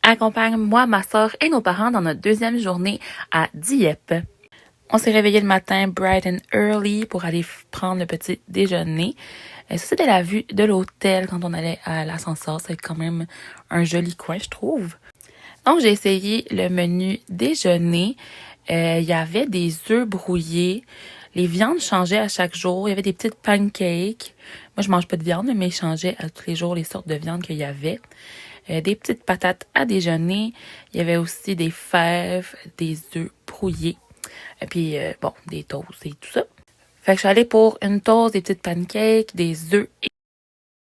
accompagne moi, ma soeur et nos parents dans notre deuxième journée à Dieppe. On s'est réveillé le matin bright and early pour aller prendre le petit déjeuner. Ça, c'était la vue de l'hôtel quand on allait à l'ascenseur. C'est quand même un joli coin, je trouve. Donc, j'ai essayé le menu déjeuner. Il y avait des œufs brouillés. Les viandes changeaient à chaque jour. Il y avait des petites pancakes. Moi, je mange pas de viande, mais ils changeaient à tous les jours les sortes de viande qu'il y avait. Des petites patates à déjeuner. Il y avait aussi des fèves, des œufs brouillés. Et puis, des toasts et tout ça. Fait que je suis allée pour une toast, des petites pancakes, des œufs.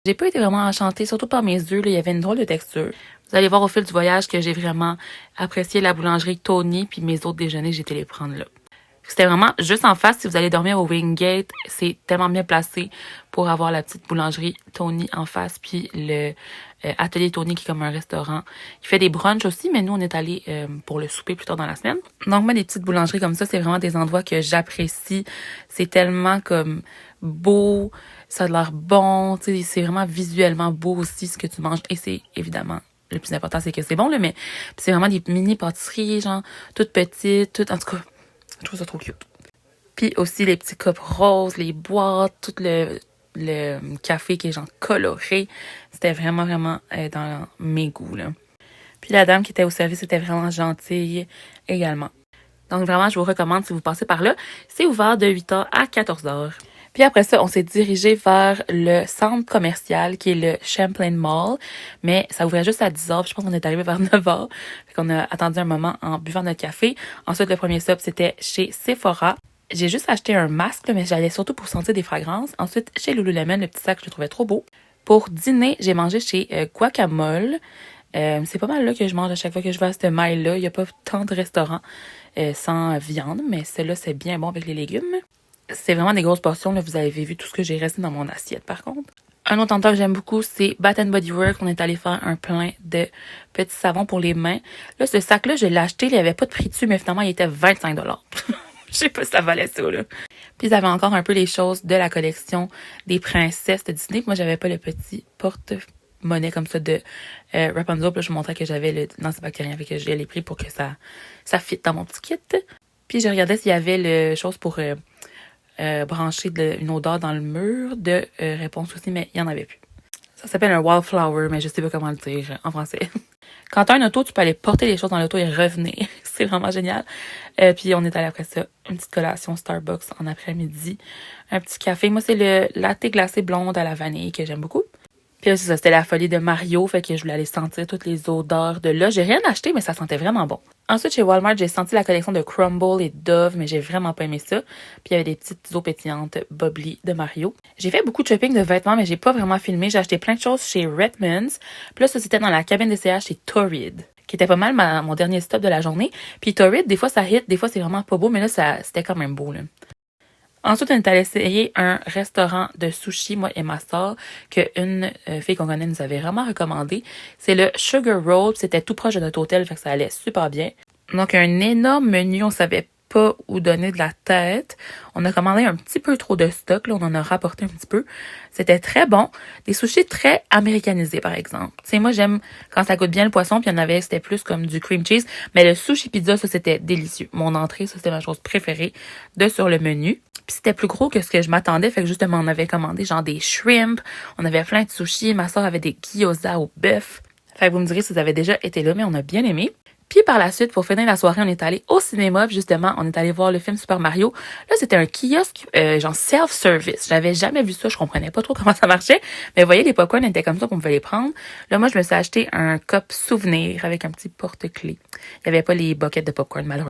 J'ai pas été vraiment enchantée, surtout par mes œufs. Là, il y avait une drôle de texture. Vous allez voir au fil du voyage que j'ai vraiment apprécié la boulangerie Tony, puis mes autres déjeuners, j'ai été les prendre là. C'était vraiment juste en face. Si vous allez dormir au Wingate, c'est tellement bien placé pour avoir la petite boulangerie Tony en face, puis le atelier Tony qui est comme un restaurant. Il fait des brunchs aussi, mais nous, on est allés pour le souper plus tard dans la semaine. Donc, moi, des petites boulangeries comme ça, c'est vraiment des endroits que j'apprécie. C'est tellement comme beau, ça a l'air bon, tu sais, c'est vraiment visuellement beau aussi ce que tu manges. Et c'est évidemment, le plus important, c'est que c'est bon, là, mais c'est vraiment des mini pâtisseries, genre, toutes petites, toutes, en tout cas, je trouve ça trop cute. Puis aussi les petits cups roses, les boîtes, tout le café qui est genre coloré. C'était vraiment, vraiment dans mes goûts, là. Puis la dame qui était au service était vraiment gentille également. Donc vraiment, je vous recommande si vous passez par là. C'est ouvert de 8h à 14h. Puis après ça, on s'est dirigé vers le centre commercial qui est le Champlain Mall. Mais ça ouvrait juste à 10h. Je pense qu'on est arrivé vers 9h. Fait qu'on a attendu un moment en buvant notre café. Ensuite, le premier stop, c'était chez Sephora. J'ai juste acheté un masque, mais j'allais surtout pour sentir des fragrances. Ensuite, chez Lululemon, le petit sac, je le trouvais trop beau. Pour dîner, j'ai mangé chez Guacamole. C'est pas mal là que je mange à chaque fois que je vais à cette maille-là. Il n'y a pas tant de restaurants sans viande, mais celui-là, c'est bien bon avec les légumes. C'est vraiment des grosses portions. Là. Vous avez vu tout ce que j'ai resté dans mon assiette, par contre. Un autre endroit que j'aime beaucoup, c'est Bath Body Works. On est allé faire un plein de petits savons pour les mains. Là, ce sac-là, je l'ai acheté. Il n'y avait pas de prix dessus, mais finalement, il était 25 $. Je sais pas si ça valait ça, là. Puis, ils avaient encore un peu les choses de la collection des princesses de Disney. Moi, j'avais pas le petit porte-monnaie comme ça de Rapunzel. Puis là, je vous montrais que j'avais le antibactérien. Fait que je l'ai pris pour que ça fit dans mon petit kit. Puis, je regardais s'il y avait le chose pour brancher une odeur dans le mur de réponse aussi, mais il y en avait plus. Ça s'appelle un wildflower, mais je sais pas comment le dire en français. Quand t'as un auto, tu peux aller porter les choses dans l'auto et revenir. C'est vraiment génial. Puis on est allé après ça, une petite collation Starbucks en après-midi. Un petit café. Moi, c'est le latte glacé blonde à la vanille que j'aime beaucoup. Puis là, c'est ça, c'était la folie de Mario, fait que je voulais aller sentir toutes les odeurs de là. J'ai rien acheté, mais ça sentait vraiment bon. Ensuite, chez Walmart, j'ai senti la collection de Crumble et Dove, mais j'ai vraiment pas aimé ça. Puis il y avait des petites eaux pétillantes bubbly de Mario. J'ai fait beaucoup de shopping de vêtements, mais j'ai pas vraiment filmé. J'ai acheté plein de choses chez Redmond's. Puis là, ça, c'était dans la cabine d'essayage chez Torrid, qui était pas mal mon dernier stop de la journée. Puis Torrid, des fois, ça hit, des fois, c'est vraiment pas beau, mais là, c'était quand même beau, là. Ensuite, on est allé essayer un restaurant de sushi, moi et ma soeur, qu'une fille qu'on connaît nous avait vraiment recommandé. C'est le Sugar Roll. C'était tout proche de notre hôtel, fait que ça allait super bien. Donc, un énorme menu. On savait pas où donner de la tête. On a commandé un petit peu trop de stock. Là, on en a rapporté un petit peu. C'était très bon. Des sushis très américanisés, par exemple. Tu sais, moi, j'aime quand ça goûte bien le poisson. Puis il y en avait, c'était plus comme du cream cheese. Mais le sushi pizza, ça, c'était délicieux. Mon entrée, ça, c'était ma chose préférée de sur le menu. Puis c'était plus gros que ce que je m'attendais. Fait que justement, on avait commandé genre des shrimp. On avait plein de sushis. Ma soeur avait des gyoza au bœuf. Fait que vous me direz si vous avez déjà été là, mais on a bien aimé. Puis par la suite, pour finir la soirée, on est allé au cinéma. Puis justement, on est allé voir le film Super Mario. Là, c'était un kiosque genre self-service. J'avais jamais vu ça. Je comprenais pas trop comment ça marchait. Mais vous voyez, les popcorn étaient comme ça qu'on pouvait les prendre. Là, moi, je me suis acheté un cup souvenir avec un petit porte-clés. Il y avait pas les buckets de popcorn, malheureusement.